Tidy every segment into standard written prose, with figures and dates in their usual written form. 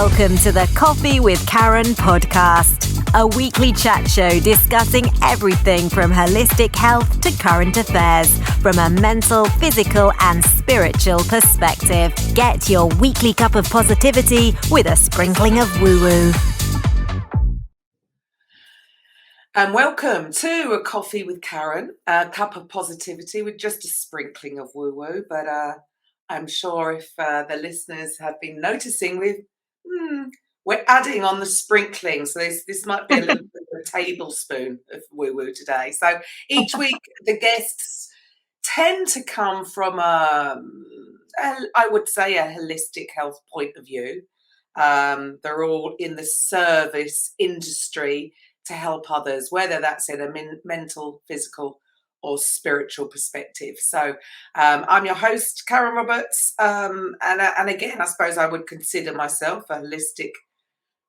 Welcome to the Coffee with Karen podcast, a weekly chat show discussing everything from holistic health to current affairs from a mental, physical and spiritual perspective. Get your weekly cup of positivity with a sprinkling of woo-woo. And welcome to a Coffee with Karen, a cup of positivity with just a sprinkling of woo-woo. But I'm sure if the listeners have been noticing, we're adding on the sprinkling. So this might be a little bit of a tablespoon of woo-woo today. So each week the guests tend to come from, I would say, a holistic health point of view. They're all in the service industry to help others, whether that's in a mental, physical or spiritual perspective. So I'm your host, Karen Roberts. And again, I suppose I would consider myself a holistic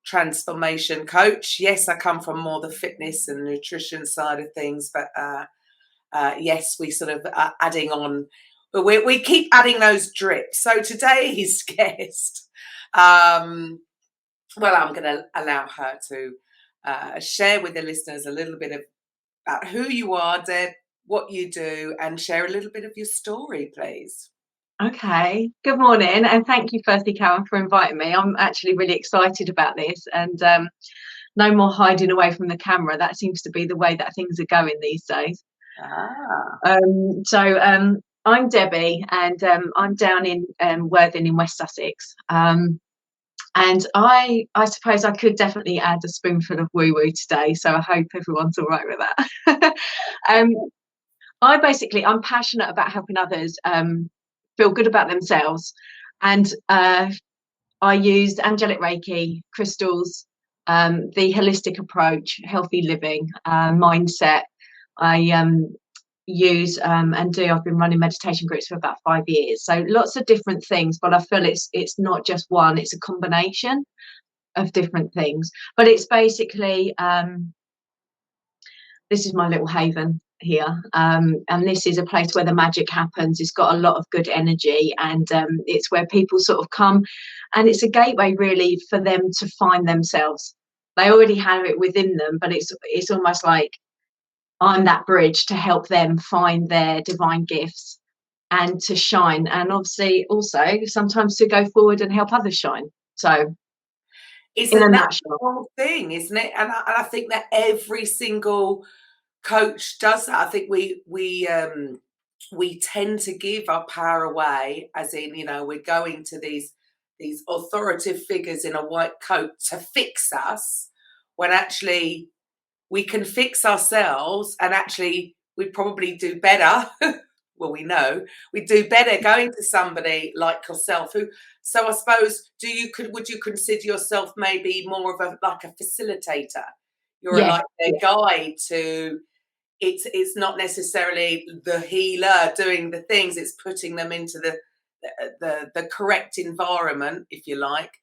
transformation coach. Yes, I come from more the fitness and nutrition side of things, but yes, we sort of are adding on. We keep adding those drips. So today's guest, I'm going to allow her to share with the listeners a little bit about who you are, Deb, what you do, and share a little bit of your story, please. Okay. Good morning, and thank you firstly, Karen, for inviting me. I'm actually really excited about this, and no more hiding away from the camera. That seems to be the way that things are going these days. I'm Debbie, and I'm down in Worthing in West Sussex. And I suppose I could definitely add a spoonful of woo-woo today, so I hope everyone's all right with that. I'm passionate about helping others feel good about themselves, and I use Angelic Reiki, crystals, the holistic approach, healthy living, mindset. I use and do. I've been running meditation groups for about 5 years, so lots of different things, but I feel it's not just one, it's a combination of different things. But it's basically this is my little haven here, and this is a place where the magic happens. It's got a lot of good energy, and it's where people sort of come, and it's a gateway really for them to find themselves. They already have it within them, but it's almost like I'm that bridge to help them find their divine gifts and to shine, and obviously also sometimes to go forward and help others shine. So it's a natural thing, isn't it? And I think that every single coach does that. I think we tend to give our power away, as in, we're going to these authoritative figures in a white coat to fix us, when actually we can fix ourselves, and actually we'd probably do better. Well, we know we'd do better going to somebody like yourself. So I suppose, would you consider yourself maybe more of a facilitator? You're like a guide to. It's not necessarily the healer doing the things. It's putting them into the correct environment, if you like,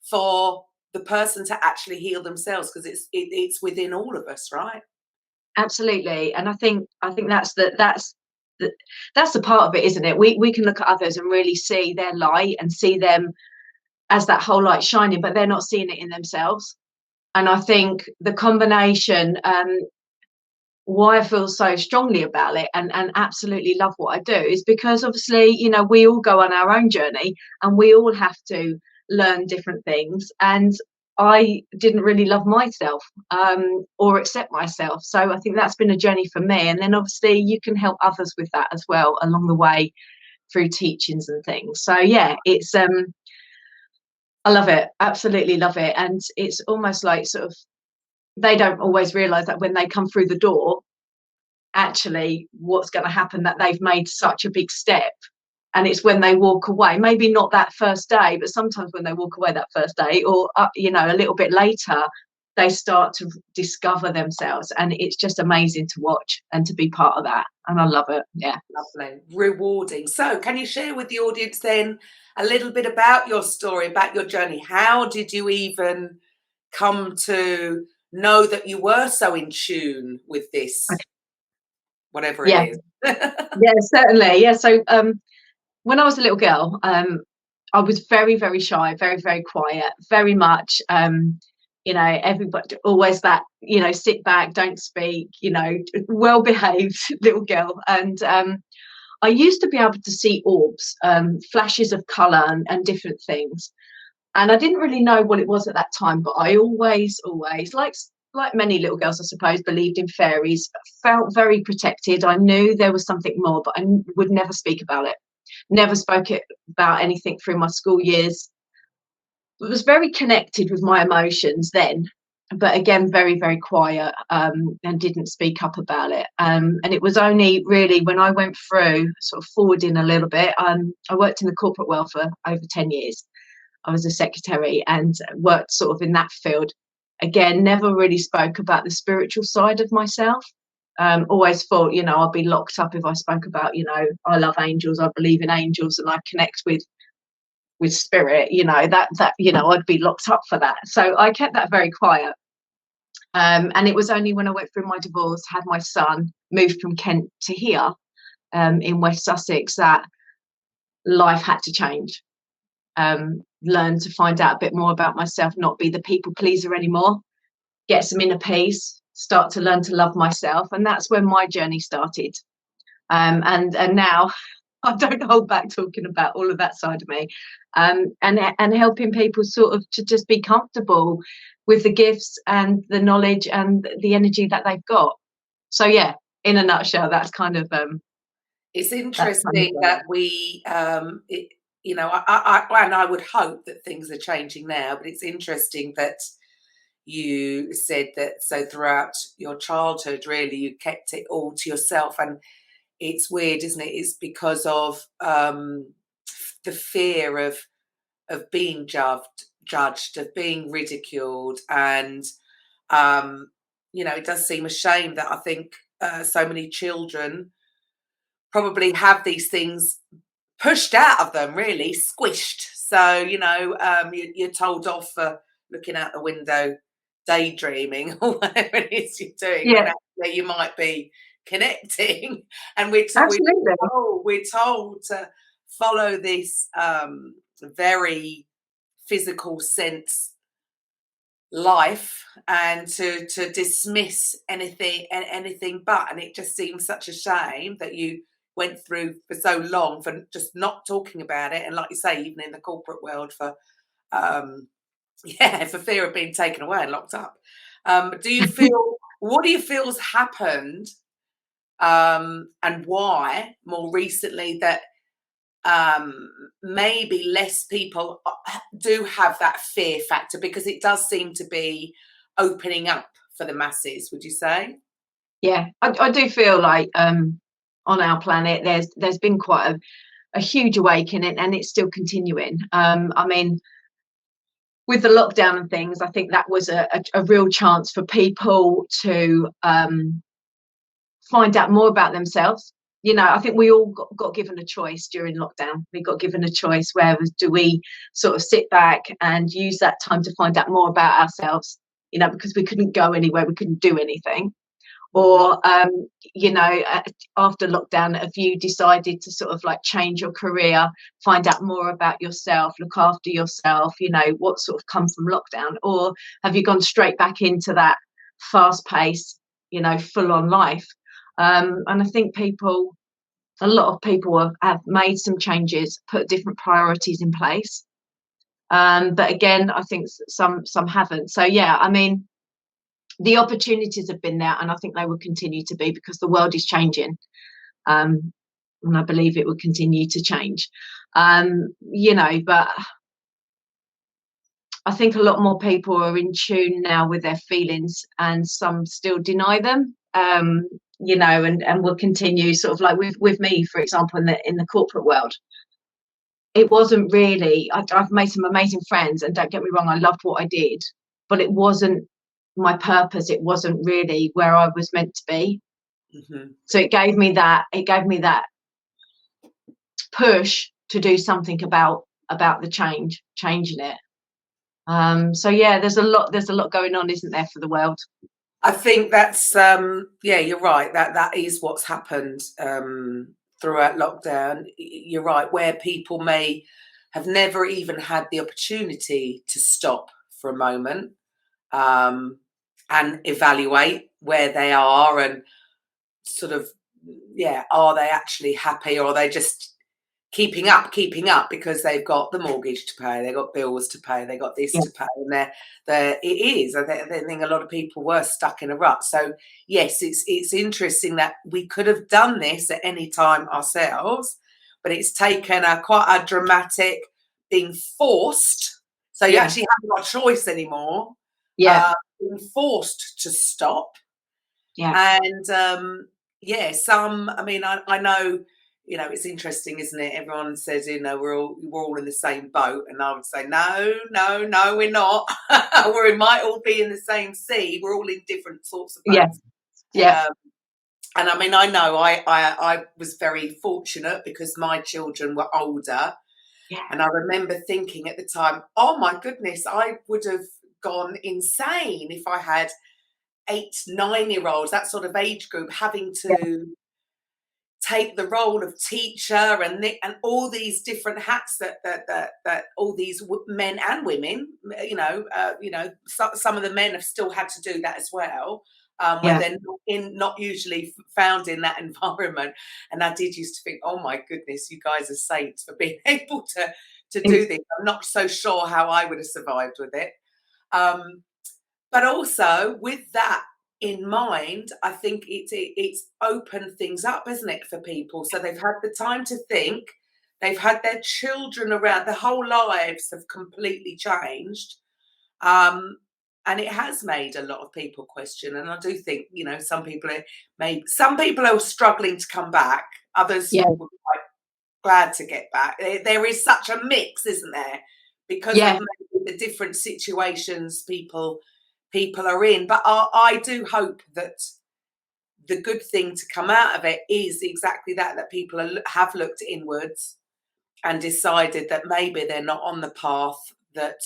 for the person to actually heal themselves, because it's within all of us, right? Absolutely. And I think that's the part of it, isn't it? We can look at others and really see their light and see them as that whole light shining, but they're not seeing it in themselves. And I think the combination, why I feel so strongly about it and absolutely love what I do, is because obviously, we all go on our own journey and we all have to learn different things, and I didn't really love myself or accept myself. So I think that's been a journey for me, and then obviously you can help others with that as well along the way through teachings and things. So yeah, it's I love it, absolutely love it. And it's almost like sort of they don't always realize that when they come through the door, actually what's going to happen, that they've made such a big step. And it's when they walk away, maybe not that first day, but sometimes when they walk away that first day, or a little bit later, they start to discover themselves, and it's just amazing to watch and to be part of that. And I love it. Yeah, lovely, rewarding. So can you share with the audience then a little bit about your story, about your journey? How did you even come to know that you were so in tune with this, whatever it is? Yeah, certainly. Yeah. So when I was a little girl, I was very, very shy, very, very quiet, very much, everybody always that, sit back, don't speak, well behaved little girl. And I used to be able to see orbs, flashes of colour and different things. And I didn't really know what it was at that time, but I always, like many little girls, I suppose, believed in fairies, felt very protected. I knew there was something more, but I would never speak about it. Never spoke about anything through my school years. It was very connected with my emotions then, but again, very, very quiet, and didn't speak up about it. And it was only really when I went through, sort of forwarding a little bit, I worked in the corporate world for over 10 years. I was a secretary and worked sort of in that field. Again, never really spoke about the spiritual side of myself. Always thought, I'd be locked up if I spoke about, I love angels, I believe in angels, and I connect with spirit, that I'd be locked up for that. So I kept that very quiet. And it was only when I went through my divorce, had my son, moved from Kent to here, in West Sussex, that life had to change. Learn to find out a bit more about myself, not be the people pleaser anymore, get some inner peace, start to learn to love myself. And that's when my journey started. And now I don't hold back talking about all of that side of me, and helping people sort of to just be comfortable with the gifts and the knowledge and the energy that they've got. So yeah, in a nutshell, that's kind of it's interesting that we and I would hope that things are changing now, but it's interesting that you said that, so throughout your childhood really you kept it all to yourself. And it's weird, isn't it? It's because of the fear of being judged, of being ridiculed. And it does seem a shame that I think so many children probably have these things pushed out of them, really squished. So you're told off for looking out the window daydreaming or whatever it is you're doing, when actually you might be connecting. And we're told to follow this very physical sense life, and to dismiss anything but. And it just seems such a shame that you went through for so long for just not talking about it, and like you say, even in the corporate world, for for fear of being taken away and locked up. Do you feel what do you feel has happened, and why more recently, that maybe less people do have that fear factor, because it does seem to be opening up for the masses, would you say? Yeah, I do feel like on our planet there's been quite a huge awakening, and it's still continuing. I mean, with the lockdown and things, I think that was a real chance for people to find out more about themselves. I think we all got given a choice during lockdown. We got given a choice, where do we sort of sit back and use that time to find out more about ourselves, because we couldn't go anywhere, we couldn't do anything. Or after lockdown, have you decided to sort of like change your career, find out more about yourself, look after yourself, what sort of come from lockdown? Or have you gone straight back into that fast pace, full on life? And I think a lot of people have made some changes, put different priorities in place. But again, I think some haven't. So yeah, I mean, the opportunities have been there, and I think they will continue to be, because the world is changing, and I believe it will continue to change. But I think a lot more people are in tune now with their feelings, and some still deny them. And will continue, sort of like with me, for example, in the corporate world. It wasn't really. I've made some amazing friends, and don't get me wrong, I loved what I did, but it wasn't my purpose. It wasn't really where I was meant to be. Mm-hmm. So it gave me that push to do something about the changing it. So yeah, there's a lot going on, isn't there, for the world? I think that's you're right, that is what's happened throughout lockdown. You're right, where people may have never even had the opportunity to stop for a moment and evaluate where they are and sort of, are they actually happy, or are they just keeping up because they've got the mortgage to pay, they've got bills to pay, they've got this to pay, and I think a lot of people were stuck in a rut. So yes, it's interesting that we could have done this at any time ourselves, but it's taken quite a dramatic being forced. So you actually haven't got a choice anymore. Being forced to stop. And I know, it's interesting, isn't it? Everyone says, we're all in the same boat, and I would say, no, we're not. We might all be in the same sea. We're all in different sorts of boats. And I mean, I know I was very fortunate because my children were older. And I remember thinking at the time, oh my goodness, I would have gone insane if I had 8-9-year-olds, that sort of age group, having to take the role of teacher and all these different hats that all these men and women, some of the men have still had to do that as well. When they're not usually found in that environment. And I did used to think, oh my goodness, you guys are saints for being able to do this. I'm not so sure how I would have survived with it. But also with that in mind, I think it's opened things up, isn't it, for people? So they've had the time to think, they've had their children around, their whole lives have completely changed. And it has made a lot of people question. And I do think, some people are struggling to come back. Others would be quite glad to get back. There is such a mix, isn't there? Because of the different situations people are in. But I do hope that the good thing to come out of it is exactly that people have looked inwards and decided that maybe they're not on the path that,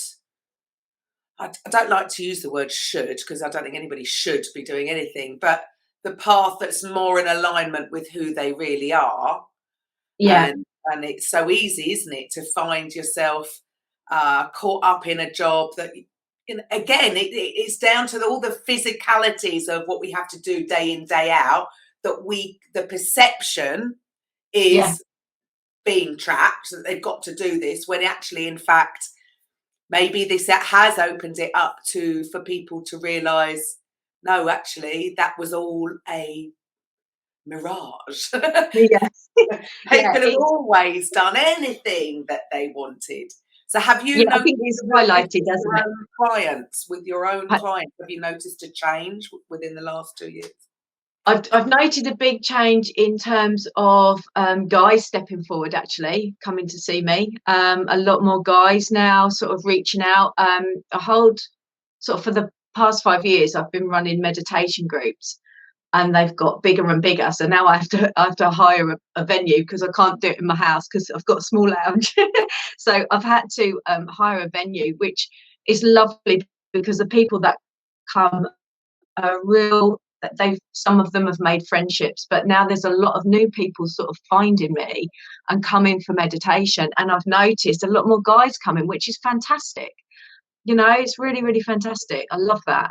I don't like to use the word should, because I don't think anybody should be doing anything, but the path that's more in alignment with who they really are. And it's so easy, isn't it, to find yourself caught up in a job that, again, it's down to all the physicalities of what we have to do day in, day out, that the perception is being trapped, that they've got to do this, when actually, in fact, maybe this has opened it up for people to realise, no, actually, that was all a mirage. They could have always done anything that they wanted. So have you noticed, I think it's highlighted, doesn't it? With your own clients, have you noticed a change within the last 2 years? I've noted a big change in terms of guys stepping forward, actually coming to see me. A lot more guys now sort of reaching out. I hold sort of, for the past 5 years, I've been running meditation groups, and they've got bigger and bigger. So now I have to hire a venue, because I can't do it in my house because I've got a small lounge. So I've had to hire a venue, which is lovely, because the people that come are real. Some of them have made friendships, but now there's a lot of new people sort of finding me and coming for meditation. And I've noticed a lot more guys coming, which is fantastic. It's really, really fantastic. I love that.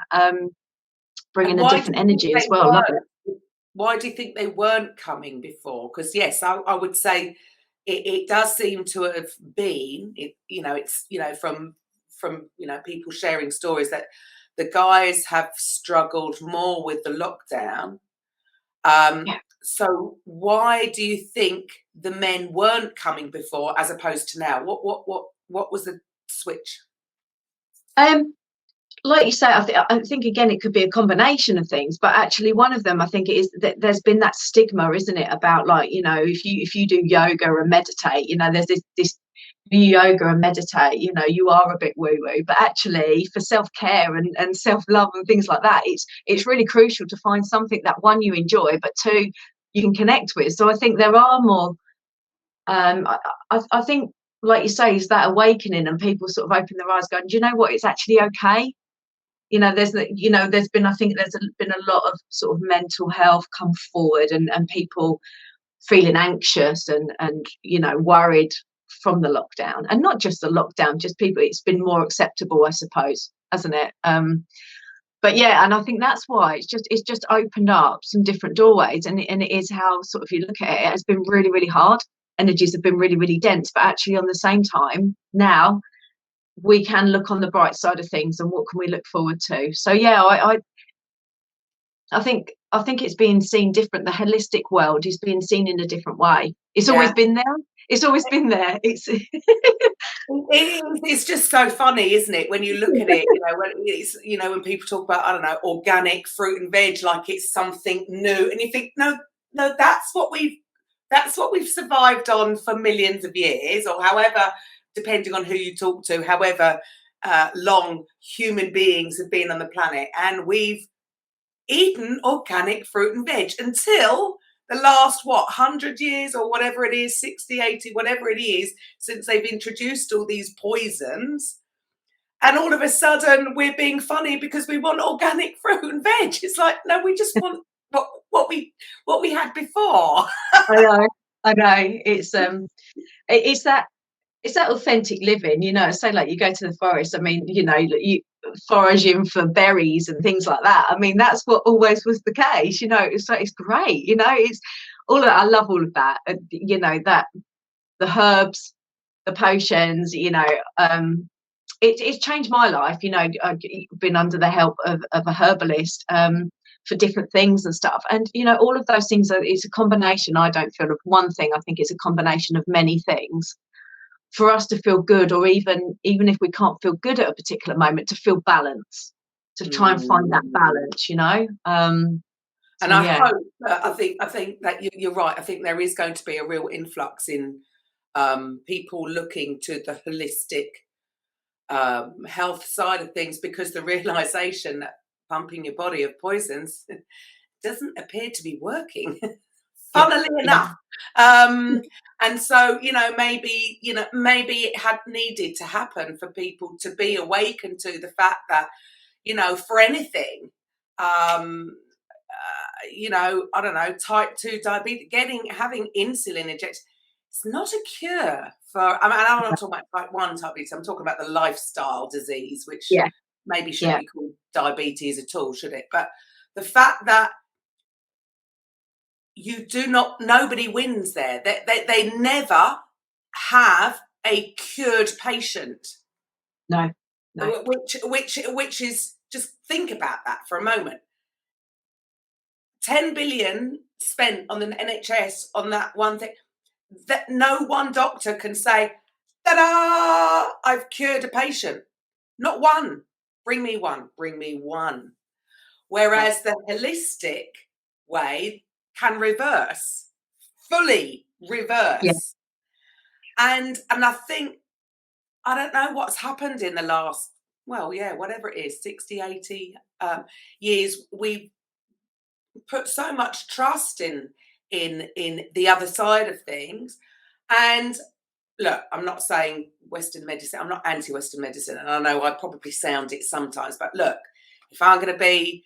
Bringing a different energy as well. Love it. Why do you think they weren't coming before? Because yes, I would say it does seem to have been, from people sharing stories, that the guys have struggled more with the lockdown. So why do you think the men weren't coming before as opposed to now? What was the switch? Like you say, I think again it could be a combination of things, but actually one of them, I think, it is that there's been that stigma, isn't it, about, like, if you do yoga and meditate, there's this yoga and meditate, you are a bit woo woo, but actually for self-care and self-love and things like that, it's really crucial to find something that, one, you enjoy, but two, you can connect with. So I think there are more. I think, like you say, is that awakening, and people sort of open their eyes, going, do you know what? It's actually okay. There's been, I think there's been a lot of sort of mental health come forward, and people feeling anxious and worried from the lockdown, and not just the lockdown, just people, it's been more acceptable, I suppose, hasn't it? But yeah, and I think that's why it's just opened up some different doorways, and it is how sort of you look at it, it has been really, really hard. Energies have been really, really dense, but actually on the same time now we can look on the bright side of things, and what can we look forward to? So yeah, I think it's being seen different. The holistic world is being seen in a different way. It's always been there. It's always been there. It's just so funny, isn't it, when you look at it, when people talk about, I don't know, organic fruit and veg, like it's something new, and you think, no, that's what we've survived on for millions of years, or however, depending on who you talk to, however long human beings have been on the planet, and we've eaten organic fruit and veg until the last 100 years or whatever it is, 60, 80, whatever it is, since they've introduced all these poisons, and all of a sudden we're being funny because we want organic fruit and veg. It's like, no, we just want what we had before. I know it's that authentic living, say like you go to the forest, I mean, you foraging for berries and things like that. I mean, that's what always was the case, it's great, it's all of, I love all of that, that the herbs, the potions, it's changed my life. I've been under the help of a herbalist for different things and stuff, and all of those things it's a combination, I don't feel, of one thing. I think it's a combination of many things for us to feel good, or even if we can't feel good at a particular moment, to feel balance, to try and find that balance, and hope, I think that you're right. I think there is going to be a real influx in people looking to the holistic health side of things, because the realization that pumping your body of poisons doesn't appear to be working. Funnily enough. And so, maybe it had needed to happen for people to be awakened to the fact that, for anything, I don't know, type 2 diabetes, having insulin injected, it's not a cure for, I'm not talking about type 1 diabetes, I'm talking about the lifestyle disease, which maybe shouldn't be called diabetes at all, should it? But the fact that nobody wins there. They never have a cured patient. No. Which is, just think about that for a moment. 10 billion spent on the NHS on that one thing, that no one doctor can say, ta-da, I've cured a patient. Not one. Bring me one. Whereas the holistic way can fully reverse. And I think, I don't know what's happened in the last, whatever it is, 60, 80 years. We've put so much trust in the other side of things. And look, I'm not saying Western medicine, I'm not anti-Western medicine, and I know I probably sound it sometimes, but look, if I'm going to be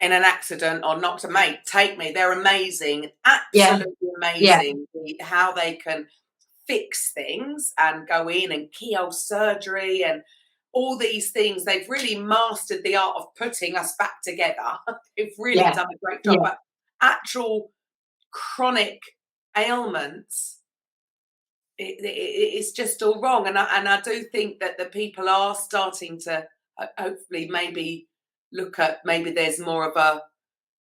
in an accident or knocked a mate, take me. They're amazing, absolutely amazing. How they can fix things and go in and keyhole surgery and all these things. They've really mastered the art of putting us back together. They've really done a great job. But actual chronic ailments, it's just all wrong. And I do think that the people are starting to hopefully maybe look at, maybe there's more of a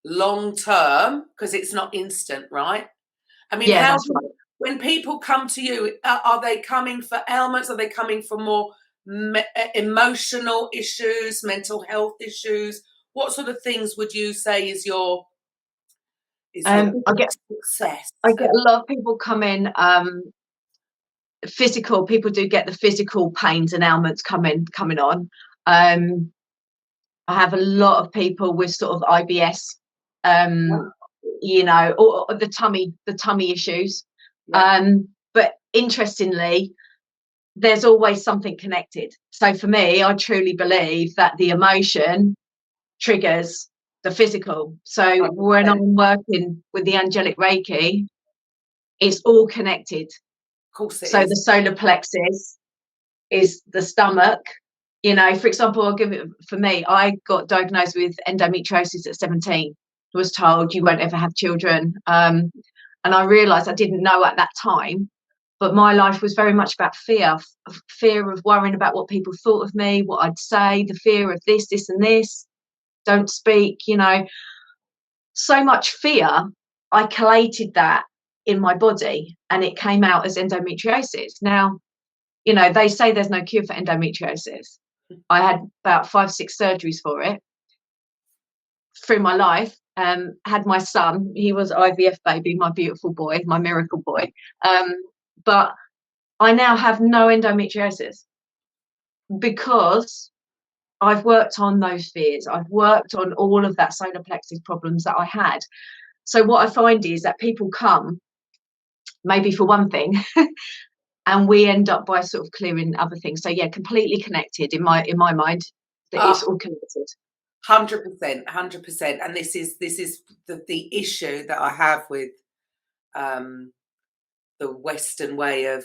long term, because it's not instant, right? I mean, when people come to you, are they coming for ailments? Are they coming for more emotional issues, mental health issues? What sort of things would you say is your success? I get a lot of people come in physical. People do get the physical pains and ailments coming on. I have a lot of people with sort of IBS, or the tummy issues. But interestingly, there's always something connected. So for me, I truly believe that the emotion triggers the physical. So when I'm working with the Angelic Reiki, it's all connected. course it So is. the solar plexus is the stomach. You know, for example, I'll give it for me. I got diagnosed with endometriosis at 17. I was told you won't ever have children. And I realised I didn't know at that time, but my life was very much about fear of worrying about what people thought of me, what I'd say, the fear of this, and this, don't speak, you know. So much fear, I collated that in my body and it came out as endometriosis. Now, you know, they say there's no cure for endometriosis. I had about 5-6 surgeries for it through my life. Had my son, he was IVF baby, my beautiful boy, my miracle boy. But I now have no endometriosis because I've worked on those fears. I've worked on all of that solar plexus problems that I had. So what I find is that people come maybe for one thing and we end up by sort of clearing other things. So yeah, completely connected in my mind, that it's all connected. 100%. And this is the issue that I have with the Western way of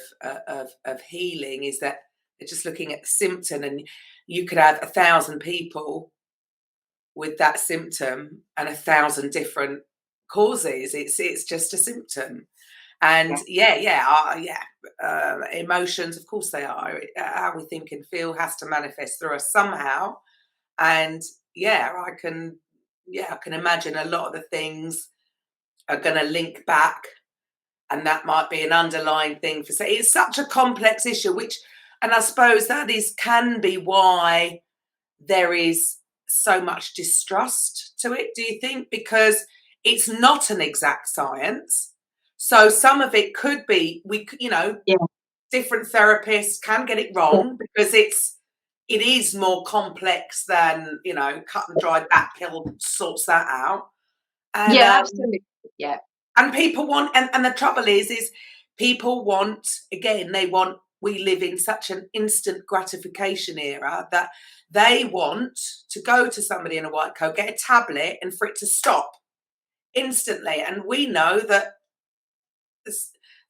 healing, is that they're just looking at the symptom, and you could have 1,000 people with that symptom and 1,000 different causes. It's just a symptom. And emotions, of course they are. How we think and feel has to manifest through us somehow. And I can imagine a lot of the things are going to link back, and that might be an underlying thing for say. It's such a complex issue, and I suppose that can be why there is so much distrust to it. Do you think? Because it's not an exact science. So some of it could be, different therapists can get it wrong because it is more complex than, cut and dry back pill sorts that out. And, absolutely. Yeah. And people want, and the trouble is people want, again, we live in such an instant gratification era that they want to go to somebody in a white coat, get a tablet, and for it to stop instantly. And we know that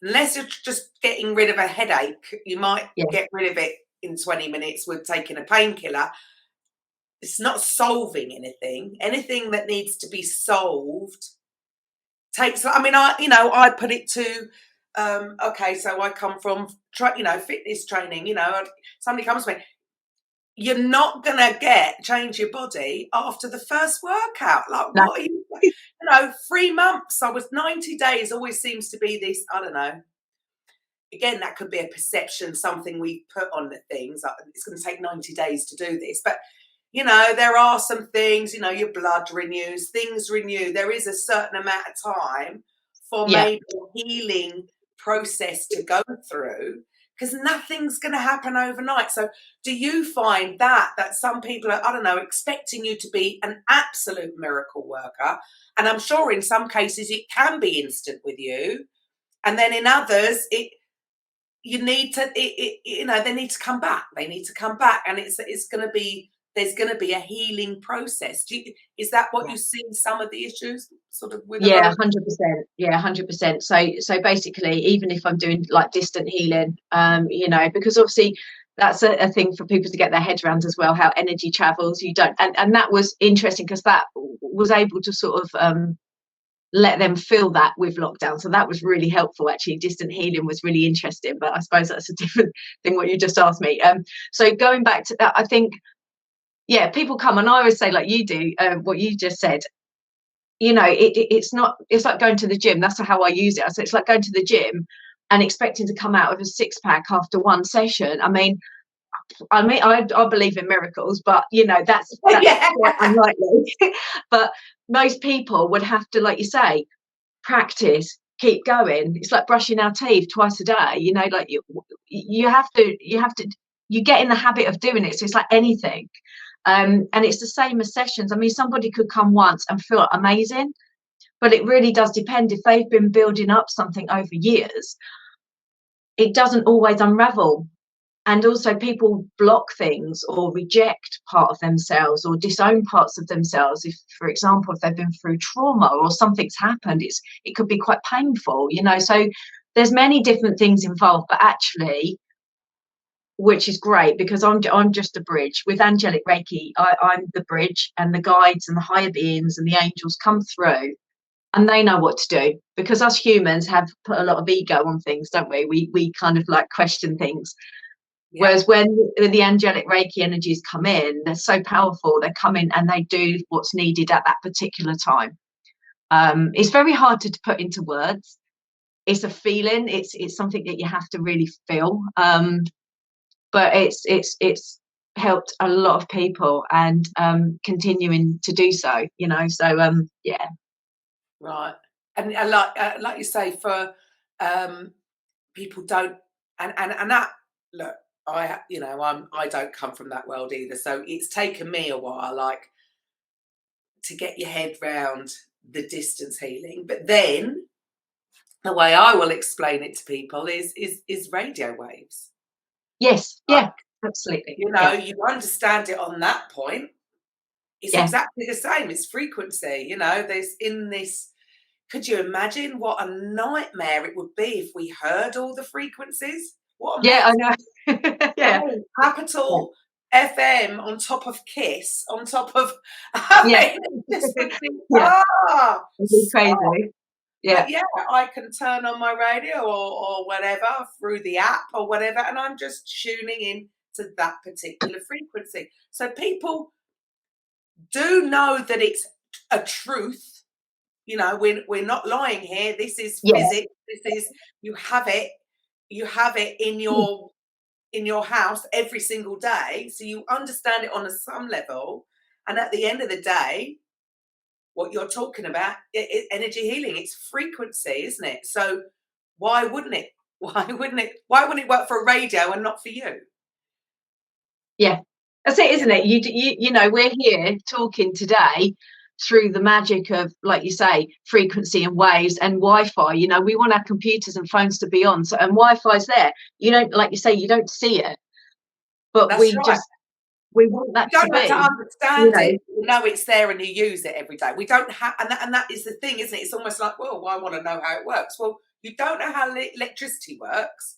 unless you're just getting rid of a headache, you might get rid of it in 20 minutes with taking a painkiller. It's not solving anything. Anything that needs to be solved takes. I mean, I put it to. So I come from fitness training. Somebody comes to me. You're not gonna change your body after the first workout. Like, no. What are you? 3 months. I was 90 days. Always seems to be this. I don't know. Again, that could be a perception, something we put on the things. Like, it's going to take 90 days to do this, but there are some things. Your blood renews. Things renew. There is a certain amount of time for maybe a healing process to go through, because nothing's going to happen overnight. So do you find that some people are, I don't know, expecting you to be an absolute miracle worker? And I'm sure in some cases it can be instant with you. And then in others, they need to come back. They need to come back. And there's going to be a healing process. Is that what you see some of the issues sort of with? 100%. Yeah, 100%. So basically, even if I'm doing like distant healing, because obviously that's a thing for people to get their heads around as well, how energy travels. You don't, and that was interesting because that was able to sort of let them feel that with lockdown. So that was really helpful. Actually, distant healing was really interesting, but I suppose that's a different thing what you just asked me. So going back to that, I think, people come, and I always say, like you do, what you just said, it's like going to the gym. That's how I use it. So it's like going to the gym and expecting to come out with a 6-pack after one session. I mean, I believe in miracles, but that's quite unlikely. But most people would have to, like you say, practice, keep going. It's like brushing our teeth twice a day. Like you have to. You get in the habit of doing it. So it's like anything. And it's the same as sessions. I mean, somebody could come once and feel amazing, but it really does depend. If they've been building up something over years, it doesn't always unravel. And also people block things or reject part of themselves or disown parts of themselves. If, for example, if they've been through trauma or something's happened, it could be quite painful, So there's many different things involved, but actually, which is great, because I'm just a bridge. With Angelic Reiki, I'm the bridge, and the guides and the higher beings and the angels come through, and they know what to do, because us humans have put a lot of ego on things, don't we? We kind of like question things. Yeah. Whereas when the angelic Reiki energies come in, they're so powerful. They come in and they do what's needed at that particular time. It's very hard to put into words. It's a feeling. It's something that you have to really feel. But it's helped a lot of people, and continuing to do so. You know, so yeah. Right, and like you say, for people don't, and that, look, I don't come from that world either, so it's taken me a while, like, to get your head round the distance healing. But then the way I will explain it to people is radio waves. Yes, yeah, absolutely. You know, you understand it on that point. It's exactly the same. It's frequency. You know, there's in this. Could you imagine what a nightmare it would be if we heard all the frequencies? What a I know. Yeah. Capital FM on top of Kiss, on top of this would be crazy. Yeah. But yeah, I can turn on my radio or whatever through the app or whatever, and I'm just tuning in to that particular frequency. So people do know that it's a truth. You know, we're not lying here. This is physics. This is, you have it in your house every single day, so you understand it on some level. And at the end of the day, what you're talking about, energy healing, it's frequency, isn't it? So why wouldn't it? Why wouldn't it work for a radio and not for you? Yeah, that's it, isn't it? You know, we're here talking today through the magic of, like you say, frequency and waves and Wi-Fi. You know, we want our computers and phones to be on, so, and Wi-Fi's there. You don't, like you say, you don't see it, but That's we right. just, we want that to be. You don't have to understand it. You know it's there and you use it every day. We don't have, and that is the thing, isn't it? It's almost like, well, I want to know how it works. Well, you don't know how electricity works,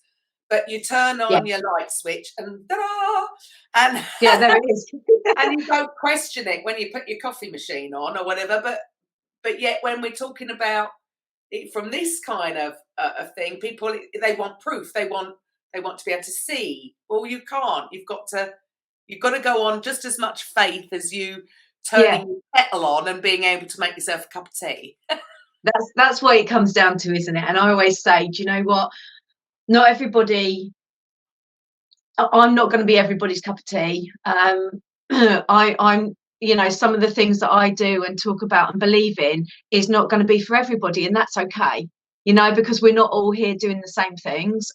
but you turn on your light switch and ta-da! And there it is. And you don't question it when you put your coffee machine on or whatever. But yet when we're talking about it from this kind of thing, people, they want proof. They want to be able to see. Well, you can't. You've got to go on just as much faith as you turning your kettle on and being able to make yourself a cup of tea. That's what it comes down to, isn't it? And I always say, do you know what? Not everybody. I'm not going to be everybody's cup of tea. I'm, you know, some of the things that I do and talk about and believe in is not going to be for everybody, and that's okay. You know, because we're not all here doing the same things.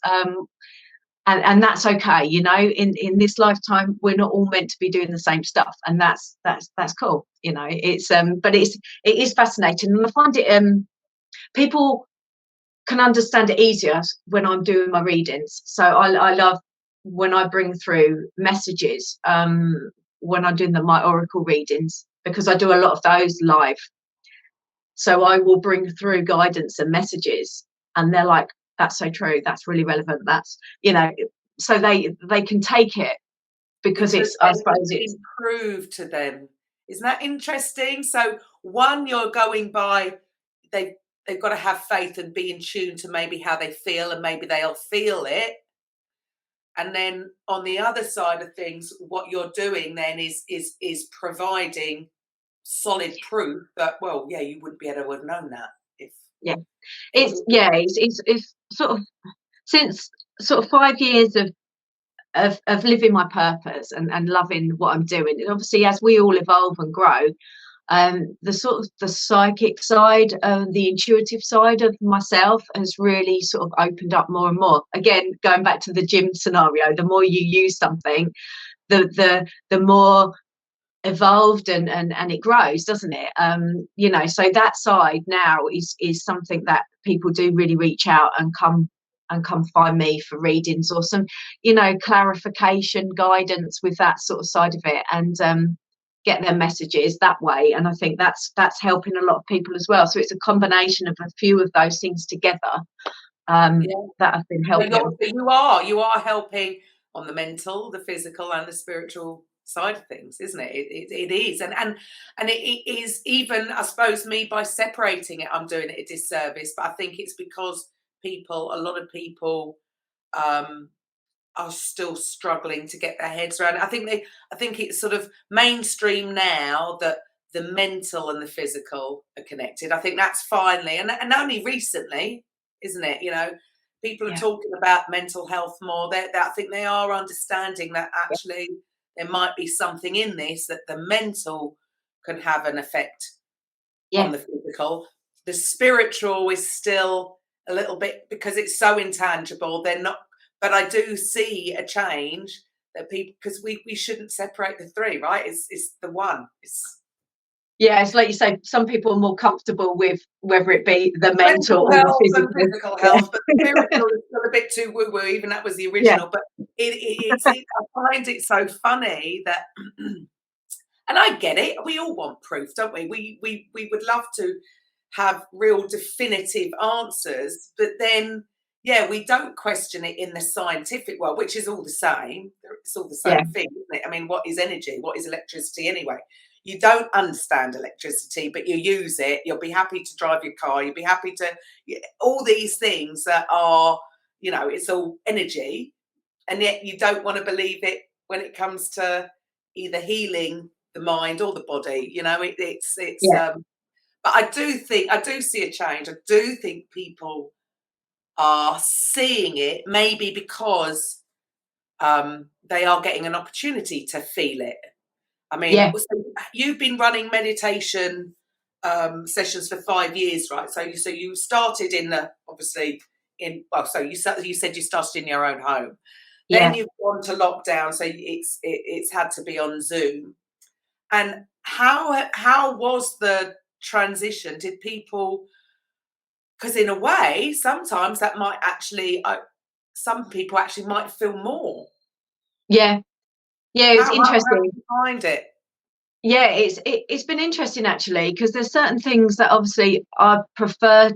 And that's okay, you know. In this lifetime, we're not all meant to be doing the same stuff, and that's cool, you know. It's but it is fascinating, and I find it people can understand it easier when I'm doing my readings. So I love when I bring through messages when I'm doing my oracle readings, because I do a lot of those live. So I will bring through guidance and messages, and they're like, that's so true, that's really relevant, that's, you know, so they can take it because it's, I suppose it's improved to them. Isn't that interesting? So one, you're going by, they've got to have faith and be in tune to maybe how they feel, and maybe they'll feel it. And then on the other side of things, what you're doing then is providing solid proof that, well, yeah, you wouldn't be able to have known that if it's sort of, since sort of 5 years of living my purpose and loving what I'm doing. And obviously, as we all evolve and grow, the sort of the psychic side, the intuitive side of myself has really sort of opened up more and more. Again, going back to the gym scenario, the more you use something, the more evolved and it grows, doesn't it? You know, so that side now is something that people do really reach out and come find me for readings or some, you know, clarification, guidance with that sort of side of it, and get their messages that way. And I think that's helping a lot of people as well. So it's a combination of a few of those things together. that have been So helping. you are helping on the mental, the physical, and the spiritual side of things, isn't it? It is, and it is, even, I suppose, me by separating it, I'm doing it a disservice. But I think it's because a lot of people, um, are still struggling to get their heads around it. I think it's sort of mainstream now that the mental and the physical are connected. I think that's finally, and only recently, isn't it? People are Yeah. talking about mental health more. I think they are understanding that actually there might be something in this, that the mental can have an effect Yeah. on the physical. The spiritual is still a little bit, because it's so intangible. They're not, but I do see a change that people, because we shouldn't separate the three, right? It's the one. It's like you say, some people are more comfortable with whether it be the mental Mental or the health and physical. physical health, but spiritual is still a bit too woo woo. Even that was the Yeah. original, but I find it so funny that, and I get it. We all want proof, don't we? We would love to have real definitive answers, but then, we don't question it in the scientific world, which is all the same. It's all the Yeah. same thing, isn't it? I mean, what is energy? What is electricity anyway? You don't understand electricity, but you use it. You'll be happy to drive your car. You'll be happy to, all these things that are, it's all energy. And yet you don't want to believe it when it comes to either healing the mind or the body. Yeah. But I do see a change. I do think people are seeing it, maybe because they are getting an opportunity to feel it. I mean, Yeah. so you've been running meditation sessions for 5 years, right? So you started you said you started in your own home. Then Yeah. you've gone to lockdown, so it's had to be on Zoom. And how was the transition? Did people? Because in a way, sometimes that might actually, some people actually might feel more. Yeah. Yeah. It's How did interesting. you find it? Yeah, it's been interesting actually, because there's certain things that obviously I prefer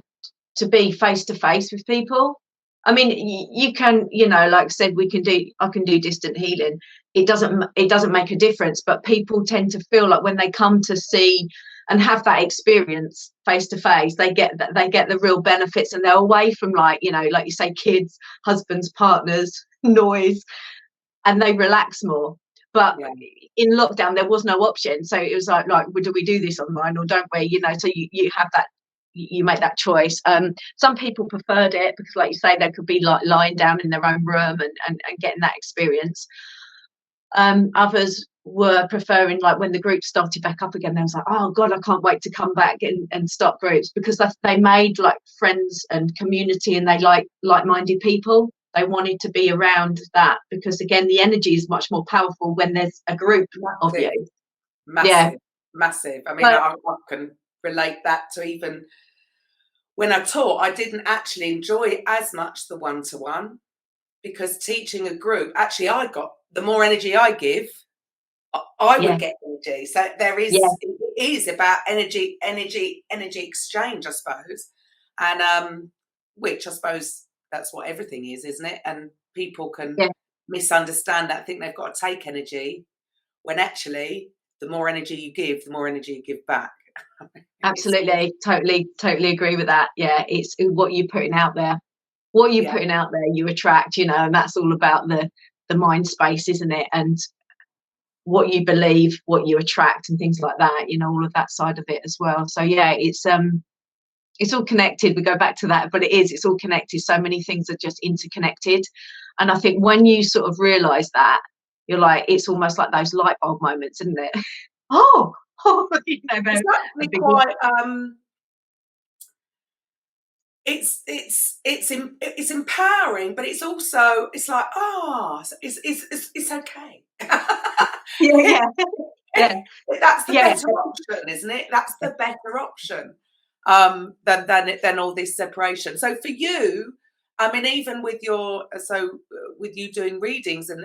to be face to face with people. I mean, you can, like I said, I can do distant healing. It doesn't make a difference, but people tend to feel like when they come to see and have that experience face to face, they get the real benefits, and they're away from, like you say, kids, husbands, partners, noise, and they relax more. But Yeah, in lockdown, there was no option, so it was like, well, do we do this online or don't we? So you have that, you make that choice. Some people preferred it because, like you say, they could be like lying down in their own room and getting that experience. Others were preferring, like, when the group started back up again, they was like, oh god, I can't wait to come back and start groups, because they made like friends and community, and they like-minded people. They wanted to be around that, because again, the energy is much more powerful when there's a group of you. massive, Yeah. massive. I mean, But I can relate that to, even when I taught, I didn't actually enjoy as much the one-to-one, because teaching a group, actually, I got, the more energy I give, I yeah, would get energy. So yeah, it is about energy exchange, I suppose. And which I suppose that's what everything is, isn't it? And people can yeah, misunderstand that, think they've got to take energy, when actually the more energy you give, the more energy you give back. It's, absolutely, totally agree with that. Yeah, it's what you're putting out there. What you're yeah, putting out there, you attract. And that's all about the mind space, isn't it? And what you believe, what you attract, and things like that. All of that side of it as well. So yeah, it's all connected. We go back to that, but it's all connected. So many things are just interconnected. And I think when you sort of realize that, you're like, it's almost like those light bulb moments, isn't it? oh, they're it's a actually big quite. It's empowering, but it's also, it's like, it's okay. yeah, yeah, yeah, That's the yeah, better option, isn't it? That's the better option, than all this separation. So for you, I mean, even with with you doing readings and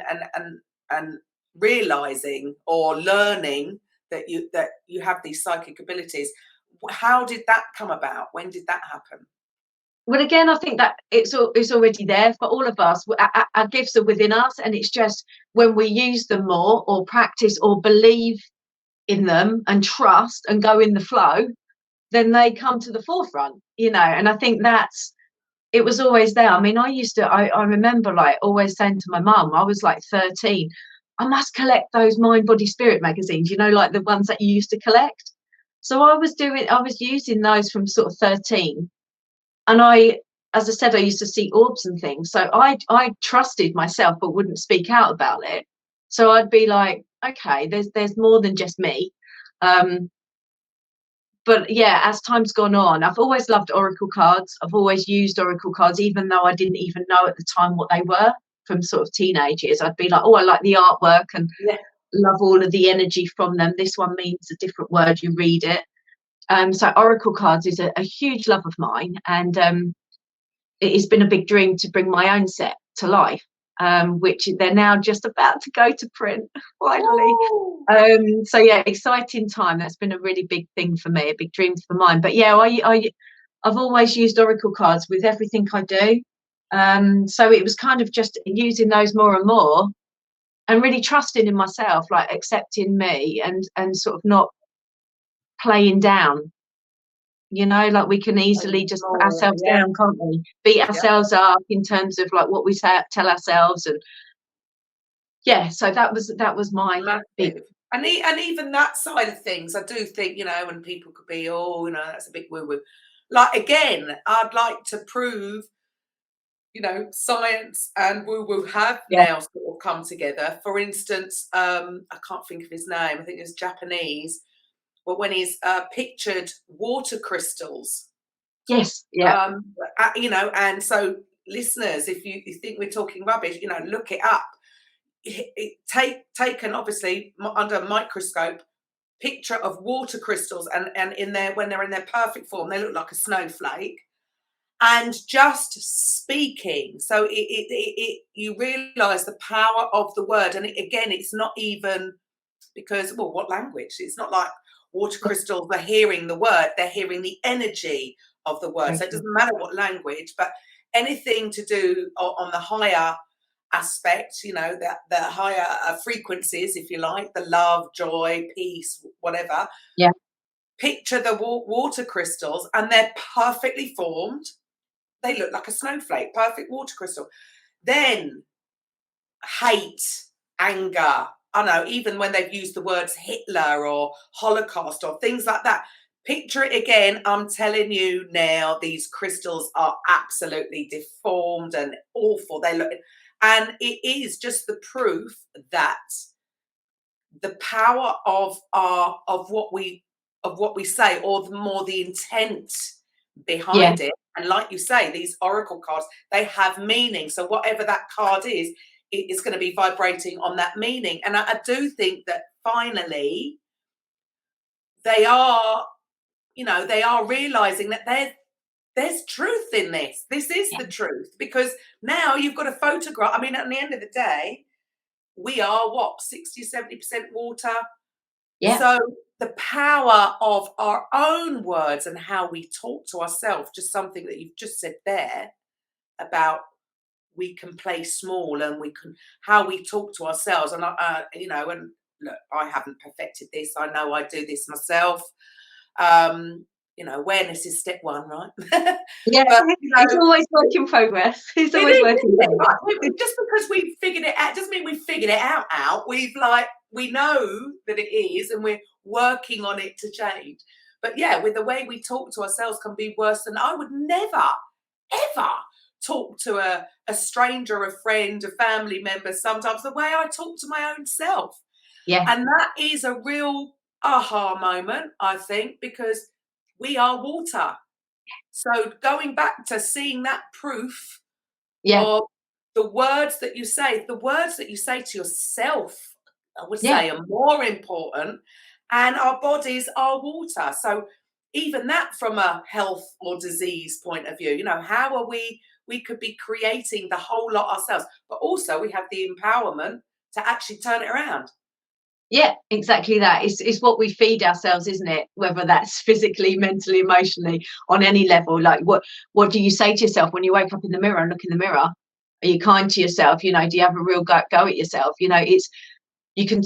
realizing or learning that you have these psychic abilities, how did that come about? When did that happen? Well, again, I think that it's already there for all of us. Our gifts are within us, and it's just when we use them more, or practice, or believe in them, and trust, and go in the flow, then they come to the forefront, And I think it was always there. I mean, I remember like always saying to my mum, I was like 13, I must collect those Mind, Body, Spirit magazines, like the ones that you used to collect. So I was using those from sort of 13. And as I said, I used to see orbs and things. So I trusted myself, but wouldn't speak out about it. So I'd be like, okay, there's more than just me. But yeah, as time's gone on, I've always loved oracle cards. I've always used oracle cards, even though I didn't even know at the time what they were. From sort of teenage years, I'd be like, oh, I like the artwork and love all of the energy from them. This one means a different word, you read it. So oracle cards is a huge love of mine, and it has been a big dream to bring my own set to life, which they're now just about to go to print finally. So yeah, exciting time. That's been a really big thing for me, a big dream for mine. But yeah, I've always used oracle cards with everything I do. So it was kind of just using those more and more, and really trusting in myself, like accepting me, and sort of not playing down. Like we can easily just put ourselves down, can't we? Beat ourselves up in terms of like what we tell ourselves, and so that was my big. And even that side of things, I do think, when people could be, that's a bit woo-woo. Like, again, I'd like to prove, science and woo-woo have now sort of come together. For instance, I can't think of his name. I think it's Japanese. But when he's pictured water crystals. Yes, yeah. And so listeners, if you think we're talking rubbish, look it up. Taken obviously under a microscope picture of water crystals, and when they're in their perfect form, they look like a snowflake. And just speaking, so you realise the power of the word. And again, it's not even because, well, what language? It's not like water crystals are hearing the word, they're hearing the energy of the word. So it doesn't matter what language, but anything to do on the higher aspects, the higher frequencies, if you like, the love, joy, peace, whatever. Yeah. Picture the water crystals, and they're perfectly formed. They look like a snowflake, perfect water crystal. Then hate, anger, I know, even when they've used the words Hitler or Holocaust or things like that. Picture it again. I'm telling you now, these crystals are absolutely deformed and awful. They look, and it is just the proof that the power of what we say, or the intent behind it. And like you say, these oracle cards, they have meaning. So whatever that card is, it is going to be vibrating on that meaning. And I do think that finally they are realizing that there's truth in this. This is the truth, because now you've got a photograph. I mean, at the end of the day, we are 60-70% water. Yeah. So the power of our own words and how we talk to ourselves, just something that you've just said there about we can play small, and how we talk to ourselves. And and look, I haven't perfected this. I know I do this myself. Awareness is step one, right? Yeah, but, it's always work in progress. It's always work in progress. Just because we figured it out doesn't mean we figured it out. We know that it is, and we're working on it to change. But yeah, with the way we talk to ourselves can be worse than I would never, ever talk to a stranger, a friend, a family member, sometimes the way I talk to my own self. Yeah. And that is a real aha moment, I think, because we are water. So going back to seeing that proof of the words that you say, to yourself, I would say, are more important, and our bodies are water. So even that, from a health or disease point of view, how are we could be creating the whole lot ourselves, but also we have the empowerment to actually turn it around. Yeah, exactly that. It's what we feed ourselves, isn't it? Whether that's physically, mentally, emotionally, on any level. Like what do you say to yourself when you wake up in the mirror and look in the mirror? Are you kind to yourself? You know, do you have a real go at yourself? You know, it's you can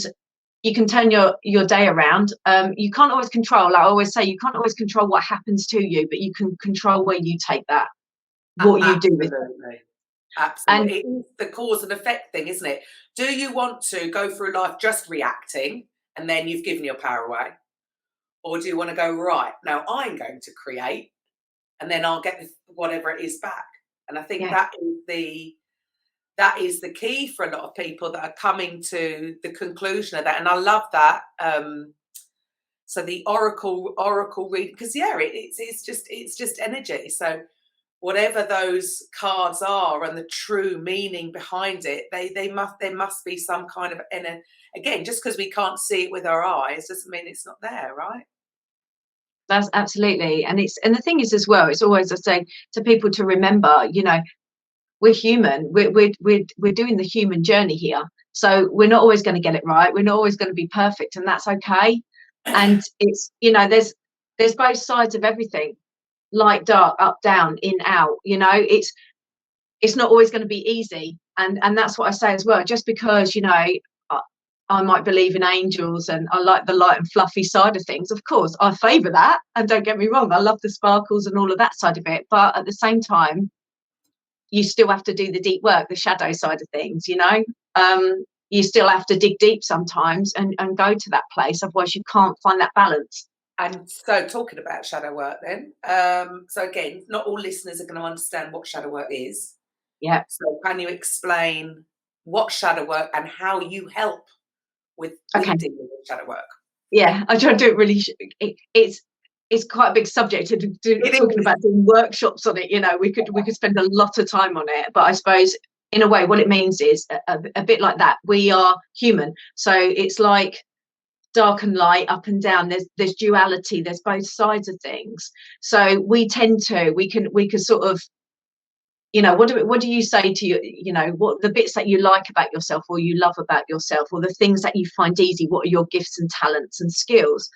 you can turn your day around. You can't always control, like I always say, you can't always control what happens to you, but you can control where you take that, what you do with it. Absolutely. And Absolutely. It's the cause and effect thing, isn't it? Do you want to go through life just reacting and then you've given your power away? Or do you want to go, right, now I'm going to create and then I'll get whatever it is back? And I think yeah, that is the key for a lot of people that are coming to the conclusion of that. And I love that. So the oracle read, because it's just energy. So whatever those cards are and the true meaning behind it, there must be some kind of again, just because we can't see it with our eyes doesn't mean it's not there, right? that's absolutely. And the thing is as well, it's always I say to people to remember, you know, we're human. We're doing the human journey here. So we're not always going to get it right. We're not always going to be perfect, and that's okay. And it's, you know, there's both sides of everything, light, dark, up, down, in, out. You know, it's not always going to be easy, and that's what I say as well. Just because, you know, I might believe in angels and I like the light and fluffy side of things, of course I favor that, and don't get me wrong, I love the sparkles and all of that side of it, but at the same time you still have to do the deep work, the shadow side of things, you know. You still have to dig deep sometimes and go to that place, otherwise you can't find that balance. And so talking about shadow work then, so again, not all listeners are going to understand what shadow work is. Yeah. So can you explain what shadow work and how you help with Okay. dealing with shadow work? Yeah, I try to do it really. It's quite a big subject to talking about doing workshops on it. You know, we could spend a lot of time on it, but I suppose in a way what it means is a bit like that. We are human, so it's like dark and light, up and down. There's duality. There's both sides of things. So we can sort of, you know, what do you say to you know, what the bits that you like about yourself or you love about yourself, or the things that you find easy, what are your gifts and talents and skills?